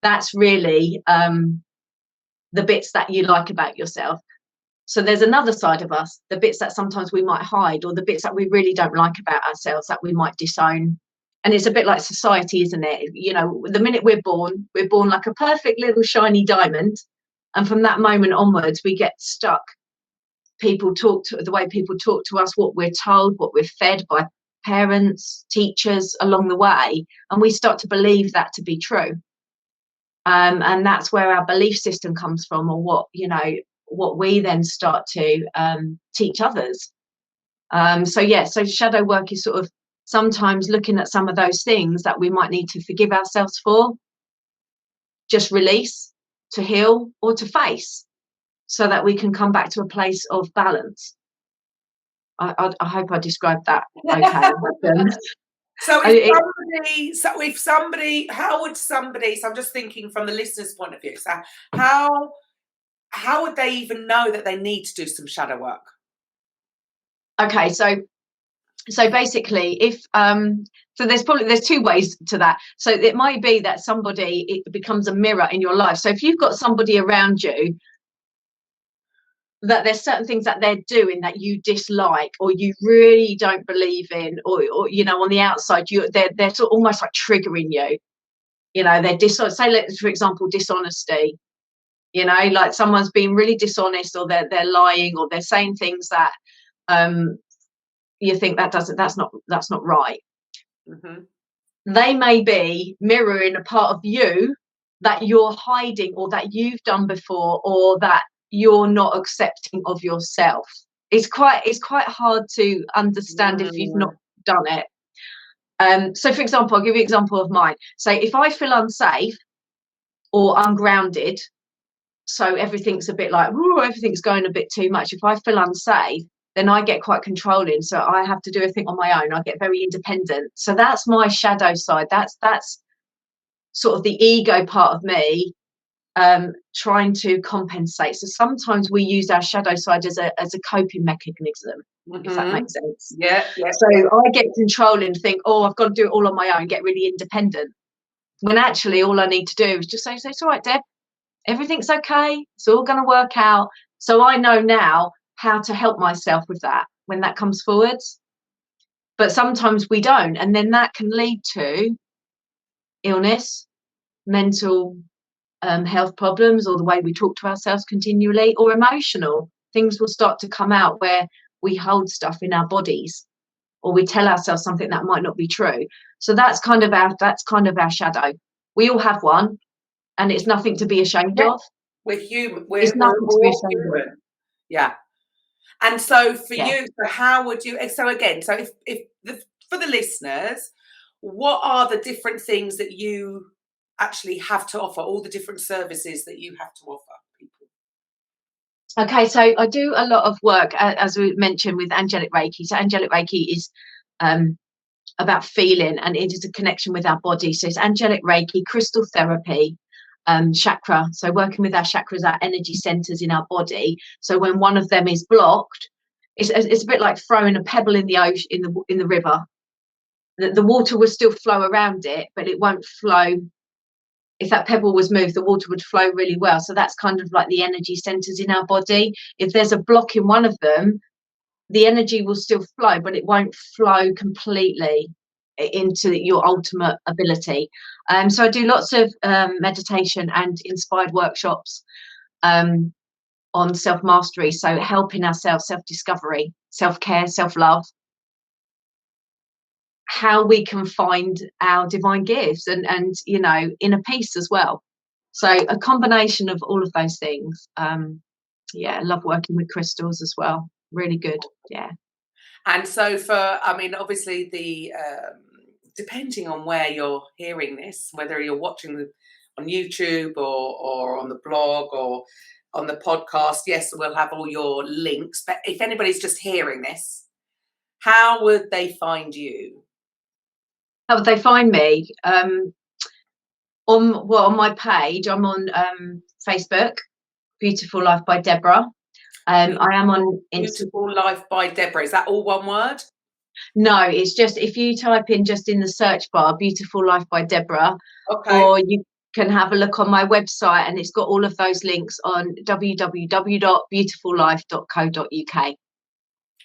That's really the bits that you like about yourself. So there's another side of us, the bits that sometimes we might hide, or the bits that we really don't like about ourselves that we might disown. And it's a bit like society, isn't it? You know, the minute we're born like a perfect little shiny diamond, and from that moment onwards we get stuck. The way people talk to us, what we're told, what we're fed by parents, teachers along the way, and we start to believe that to be true. And that's where our belief system comes from, or what we then start to teach others. So shadow work is sort of sometimes looking at some of those things that we might need to forgive ourselves for, just release, to heal, or to face, so that we can come back to a place of balance. I hope I described that okay. So if somebody, how would somebody, so I'm just thinking from the listener's point of view, so how would they even know that they need to do some shadow work? Okay, so basically, if so there's two ways to that. So it might be that it becomes a mirror in your life. So if you've got somebody around you that there's certain things that they're doing that you dislike, or you really don't believe in, or you know, on the outside they're sort of almost like triggering you. You know, they're for example, dishonesty. You know, like someone's being really dishonest, or they're lying, or they're saying things that you think that's not right. Mm-hmm. They may be mirroring a part of you that you're hiding, or that you've done before, or that you're not accepting of yourself. It's quite hard to understand if you've not done it. So for example, I'll give you an example of mine. So if I feel unsafe or ungrounded, so everything's a bit like, ooh, everything's going a bit too much. If I feel unsafe, then I get quite controlling. So I have to do everything on my own. I get very independent. So that's my shadow side. That's sort of the ego part of me trying to compensate. So sometimes we use our shadow side as a coping mechanism, if that makes sense. Yeah. So I get control and think, oh, I've got to do it all on my own, get really independent. When actually all I need to do is just say, it's all right, Deb, everything's okay, it's all going to work out. So I know now how to help myself with that when that comes forwards. But sometimes we don't, and then that can lead to illness, mental health problems, or the way we talk to ourselves continually, or emotional things will start to come out where we hold stuff in our bodies, or we tell ourselves something that might not be true. So that's kind of our shadow. We all have one, and it's nothing to be ashamed of. We're human. It's nothing to be ashamed of. Yeah. And so for Yeah. you, so how would you? So again, so for the listeners, what are the different things that you actually have to offer? All the different services that you have to offer people. Okay, so I do a lot of work, as we mentioned, with Angelic Reiki. So Angelic Reiki is about feeling, and it is a connection with our body. So it's Angelic Reiki, crystal therapy, chakra. So working with our chakras, our energy centers in our body. So when one of them is blocked, it's a bit like throwing a pebble in the ocean, in the river. The water will still flow around it, but it won't flow. If that pebble was moved, the water would flow really well. So that's kind of like the energy centers in our body. If there's a block in one of them, the energy will still flow, but it won't flow completely into your ultimate ability. So I do lots of meditation and inspired workshops on self-mastery. So helping ourselves, self-discovery, self-care, self-love, how we can find our divine gifts and inner peace as well. So a combination of all of those things. I love working with crystals as well. Really good. Yeah. And so obviously the depending on where you're hearing this, whether you're watching on YouTube or on the blog or on the podcast, yes, we'll have all your links. But if anybody's just hearing this, how would they find you? How would they find me? On my page, I'm on Facebook, Beautiful Life by Deborah. I am on Beautiful Life by Deborah. Is that all one word? No, it's just if you type in just in the search bar, Beautiful Life by Deborah, okay. Or you can have a look on my website, and it's got all of those links on www.beautifullife.co.uk.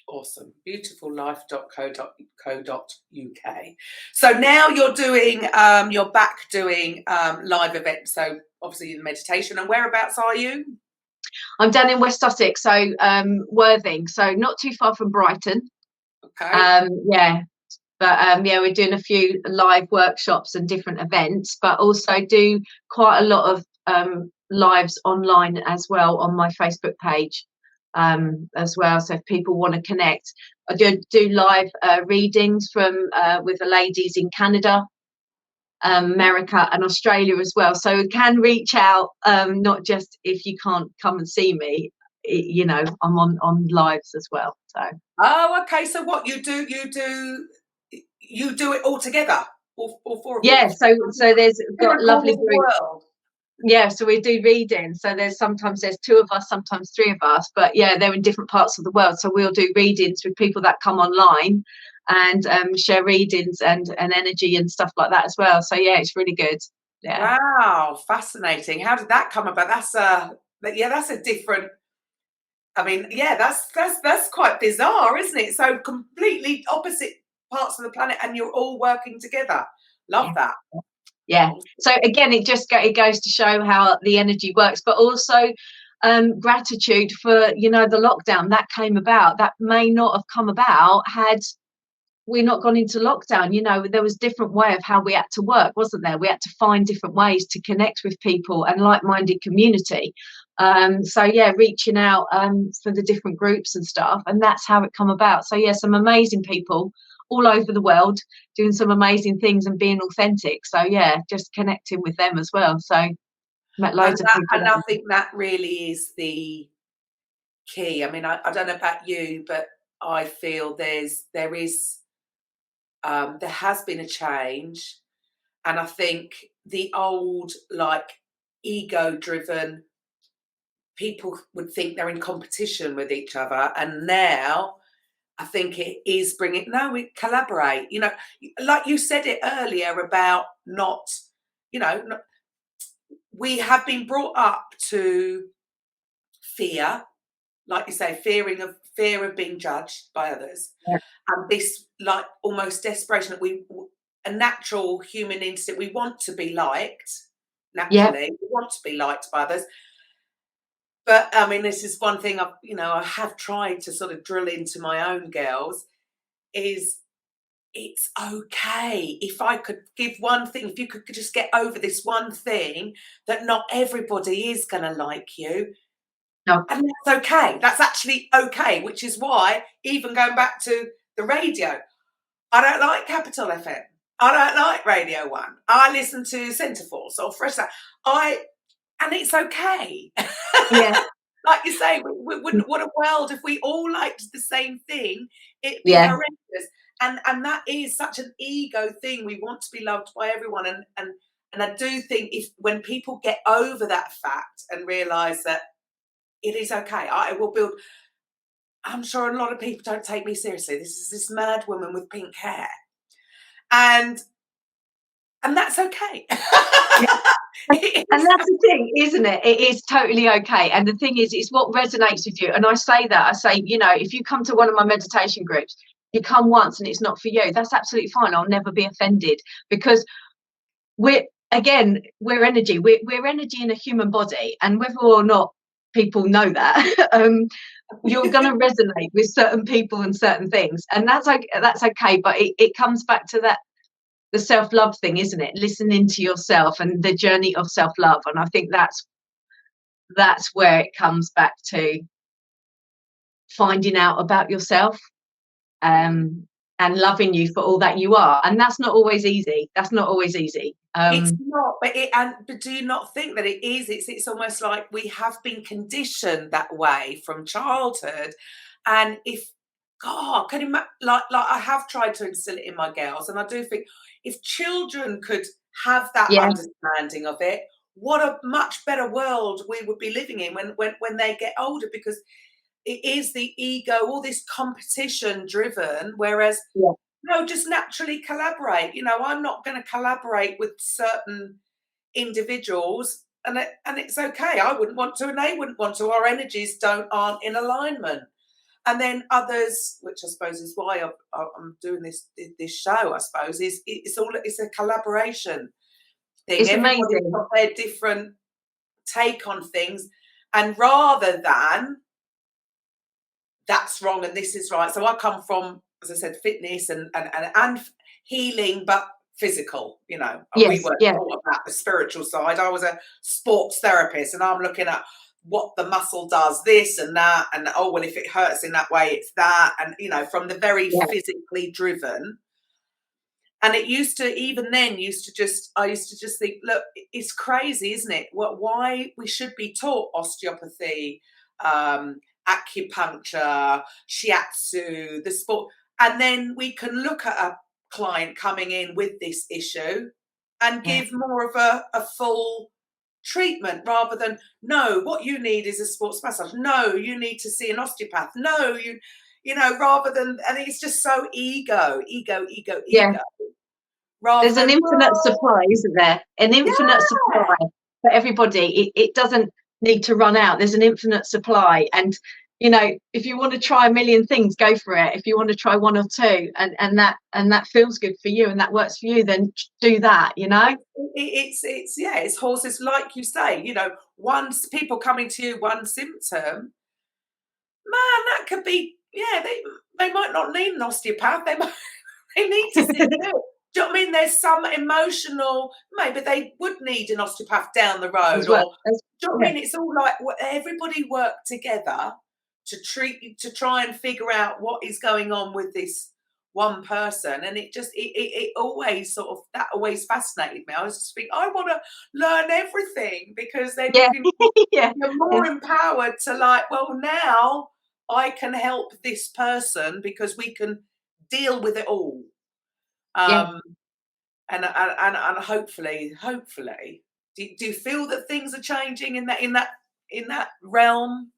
Awesome. Beautifullife.co.uk. So now you're back doing live events. So obviously the meditation. And whereabouts are you? I'm down in West Sussex, so Worthing, so not too far from Brighton. Okay. We're doing a few live workshops and different events, but also do quite a lot of lives online as well on my Facebook page as well. So if people want to connect, I do live readings with the ladies in Canada, America and Australia as well. So you can reach out, not just if you can't come and see me, I'm on lives as well. So. Oh, okay. So what you do it all together, all four of you? Yeah. So there's got lovely groups. World. Yeah, so we do readings. So sometimes there's two of us, sometimes three of us, but yeah, they're in different parts of the world. So we'll do readings with people that come online and share readings and energy and stuff like that as well. So yeah, it's really good. Yeah. Wow, fascinating. How did that come about? That's a different. I mean, yeah, that's quite bizarre, isn't it? So completely opposite parts of the planet, and you're all working together. Love that. Yeah. So again, it goes to show how the energy works, but also gratitude for the lockdown that came about. That may not have come about had we not gone into lockdown. There was different way of how we had to work, wasn't there? We had to find different ways to connect with people and like-minded community. Reaching out for the different groups and stuff, and that's how it come about. So yeah, some amazing people all over the world doing some amazing things and being authentic. So yeah, just connecting with them as well. So met loads of people. And I think that really is the key. I mean, I don't know about you, but I feel there has been a change, and I think the old ego-driven, people would think they're in competition with each other. And now I think it is bringing, no, we collaborate, like you said it earlier about not, we have been brought up to fear, like you say, fear of being judged by others. Yeah. And this like almost desperation that a natural human instinct, we want to be liked naturally, we want to be liked by others. But I mean, this is one thing I have tried to sort of drill into my own girls is it's okay if I could give one thing, if you could just get over this one thing, that not everybody is going to like you. No. And that's okay. That's actually okay, which is why, even going back to the radio, I don't like Capital FM. I don't like Radio 1. I listen to Centreforce or Fresh Start. And it's okay. Yeah. Like you say, we wouldn't. What a world if we all liked the same thing. It'd be Yeah. horrendous. And that is such an ego thing. We want to be loved by everyone. And I do think when people get over that fact and realise that it is okay, I will build. I'm sure a lot of people don't take me seriously. This is this mad woman with pink hair, and that's okay. And that's the thing, isn't it? It is totally okay. And the thing is, it's what resonates with you. And I say, if you come to one of my meditation groups, you come once and it's not for you, that's absolutely fine. I'll never be offended, because we're energy. We're energy in a human body, and whether or not people know that, you're going to resonate with certain people and certain things, and that's okay. But it comes back to the self-love thing, isn't it? Listening to yourself and the journey of self-love. And I think that's where it comes back to finding out about yourself, and loving you for all that you are. And that's not always easy. It's not, but do you not think that it is? It's almost like we have been conditioned that way from childhood. And can you like I have tried to instill it in my girls, and I do think if children could have that understanding of it, what a much better world we would be living in when they get older, because it is the ego, all this competition driven, whereas no, just naturally collaborate. I'm not going to collaborate with certain individuals, and it's okay. I wouldn't want to, and they wouldn't want to. Our energies aren't in alignment. And then others, which I suppose is why I'm doing this show, I suppose, it's a collaboration thing. It's Everybody's amazing. got their different take on things, and rather than that's wrong and this is right. So I come from, as I said, fitness and healing, but physical. We were taught about the spiritual side. I was a sports therapist, and I'm looking at what the muscle does, this and that, and if it hurts in that way, it's that, and from the very physically driven. And it used to just think, look, it's crazy, isn't it? Why we should be taught osteopathy, acupuncture, shiatsu, the sport, and then we can look at a client coming in with this issue and give more of a full treatment, rather than, no, what you need is a sports massage, no, you need to see an osteopath, no, rather than, and it's just so ego. There's an infinite supply, isn't there? An infinite supply for everybody. It doesn't need to run out. There's an infinite supply, and if you want to try a million things, go for it. If you want to try one or two, and that feels good for you and that works for you, then do that. It's horses, like you say. Once people coming to you, one symptom, man, that could be they might not need an osteopath. They need to see you. Do you know what I mean? There's some emotional, maybe they would need an osteopath down the road. Do you know what I mean? It's all like everybody work together to try and figure out what is going on with this one person. And it always that always fascinated me. I was just thinking, I want to learn everything, because then you're more empowered to now I can help this person because we can deal with it all. And hopefully Do you feel that things are changing in that realm?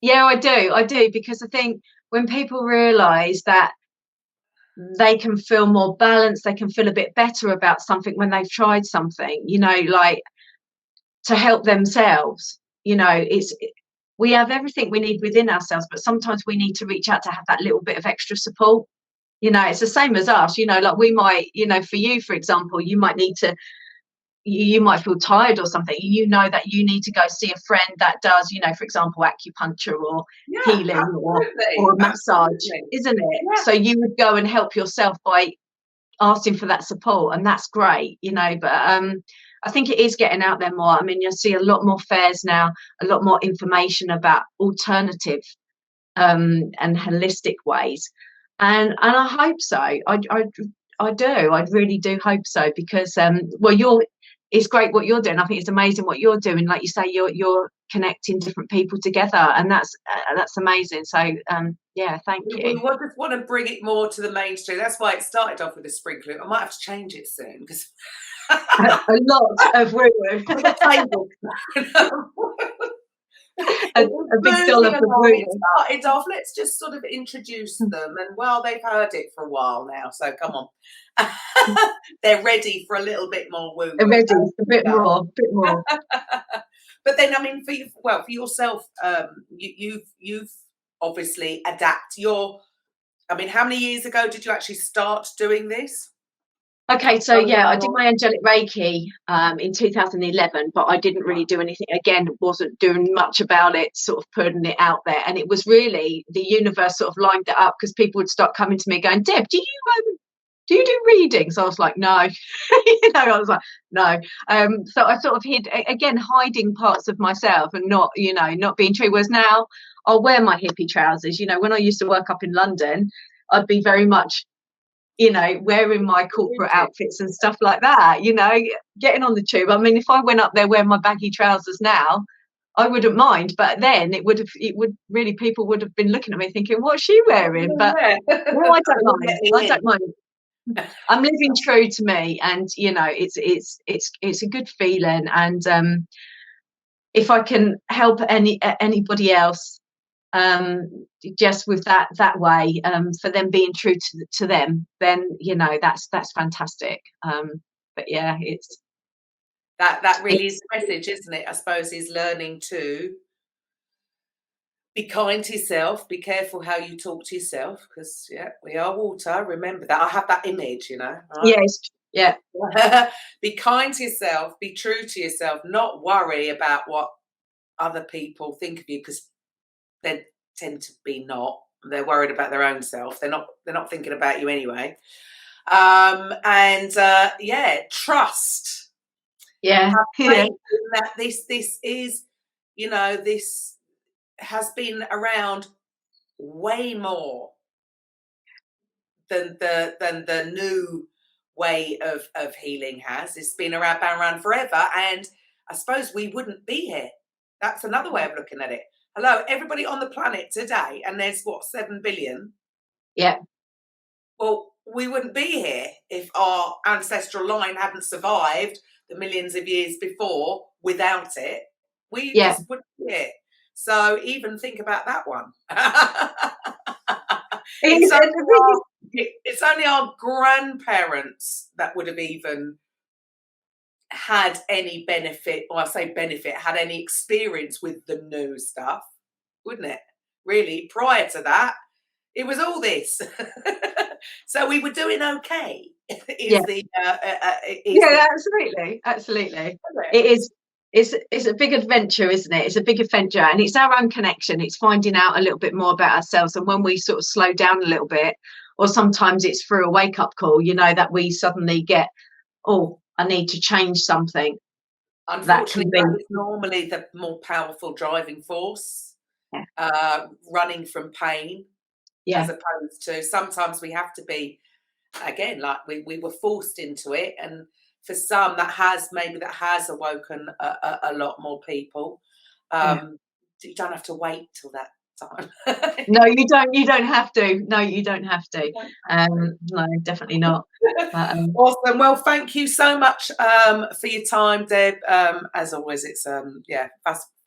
Yeah, I do, because I think when people realise that they can feel more balanced, they can feel a bit better about something when they've tried something, like to help themselves. We have everything we need within ourselves, but sometimes we need to reach out to have that little bit of extra support. It's the same as us, like we might, for you, for example, you might need to, you might feel tired or something, that you need to go see a friend that does, for example, acupuncture or healing or a massage, isn't it? Yeah. So you would go and help yourself by asking for that support, and that's great, but I think it is getting out there more. I mean, you'll see a lot more fairs now, a lot more information about alternative and holistic ways, and I hope so. I do. I really do hope so, because it's great what you're doing. I think it's amazing what you're doing. Like you say, you're connecting different people together, and that's amazing. So yeah, thank you. We just want to bring it more to the mainstream. That's why it started off with a sprinkler. I might have to change it soon, because a lot of woo-woo. a big dollar for woo. It started off, let's just sort of introduce them, and they've heard it for a while now, so come on. They're ready for a little bit more woo. They're ready, a bit more. But then, I mean, for yourself, you've obviously adapt I mean, how many years ago did you actually start doing this? Okay, so yeah, I did my Angelic Reiki in 2011, but I didn't really do anything. Again, wasn't doing much about it, sort of putting it out there. And it was really the universe sort of lined it up, because people would start coming to me going, Deb, do you do readings? I was like, no. I was like, no. So I sort of hiding parts of myself and not being true. Whereas now I'll wear my hippie trousers. When I used to work up in London, I'd be very much, wearing my corporate outfits and stuff like that, getting on the tube. I mean, if I went up there wearing my baggy trousers now, I wouldn't mind, but then people would have been looking at me thinking, what's she wearing? But no, I don't mind. I don't mind. I'm living true to me, and it's a good feeling. And if I can help anybody else, just with that way, for them being true to them, then that's fantastic. But yeah, it's that really is the message, isn't it? I suppose, is learning to be kind to yourself, be careful how you talk to yourself, because we are water, remember that. I have that image, right? Yes, yeah. Be kind to yourself, be true to yourself, not worry about what other people think of you, because they tend to be not. They're worried about their own self. They're not thinking about you anyway. Trust. Yeah. That this is, this has been around way more than the new way of healing has. It's been around forever, and I suppose we wouldn't be here. That's another way of looking at it. Hello, everybody on the planet today, and there's 7 billion. Yeah. Well, we wouldn't be here if our ancestral line hadn't survived the millions of years before without it. We just wouldn't be here. So even think about that one. It's only our grandparents that would have even had any benefit, or I say benefit, had any experience with the new stuff, wouldn't it? Really, prior to that, it was all this. So we were doing okay. Absolutely. It is. It's a big adventure, isn't it? It's a big adventure, and it's our own connection. It's finding out a little bit more about ourselves, and when we sort of slow down a little bit, or sometimes it's through a wake-up call, that we suddenly get, oh, I need to change something. Unfortunately, that is normally the more powerful driving force, running from pain, as opposed to sometimes we have to be, again, like we were forced into it, and for some that has awoken a lot more people. You don't have to wait till that time. No, you don't. You don't have to. No, you don't have to. No, definitely not. But, Awesome. Well, thank you so much for your time, Deb. As always, it's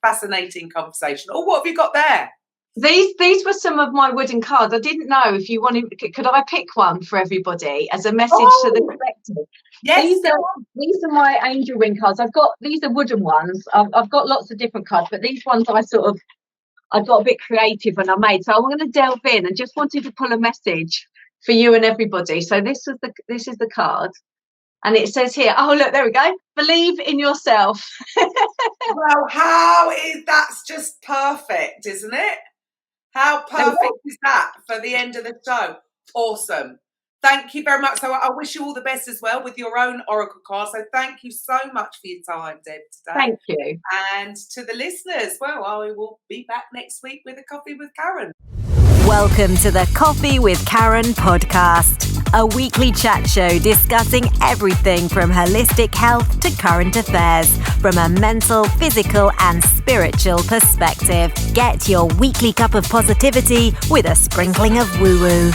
fascinating conversation. Oh, what have you got there? These were some of my wooden cards. I didn't know if you wanted. Could I pick one for everybody as a message to the collective? Yes. These are my angel wing cards. These are wooden ones. I've got lots of different cards, but these ones I got a bit creative when I made. So I'm going to delve in and just wanted to pull a message for you and everybody. So this is the card, and it says here. Oh, look, there we go. Believe in yourself. Well, that's just perfect, isn't it? How perfect is that for the end of the show? Awesome. Thank you very much. So I wish you all the best as well with your own oracle card. So thank you so much for your time, Deb, today. Thank you. And to the listeners, well, I will be back next week with a coffee with Karen. Welcome to the Coffee with Karen podcast, a weekly chat show discussing everything from holistic health to current affairs from a mental, physical, and spiritual perspective. Get your weekly cup of positivity with a sprinkling of woo-woo.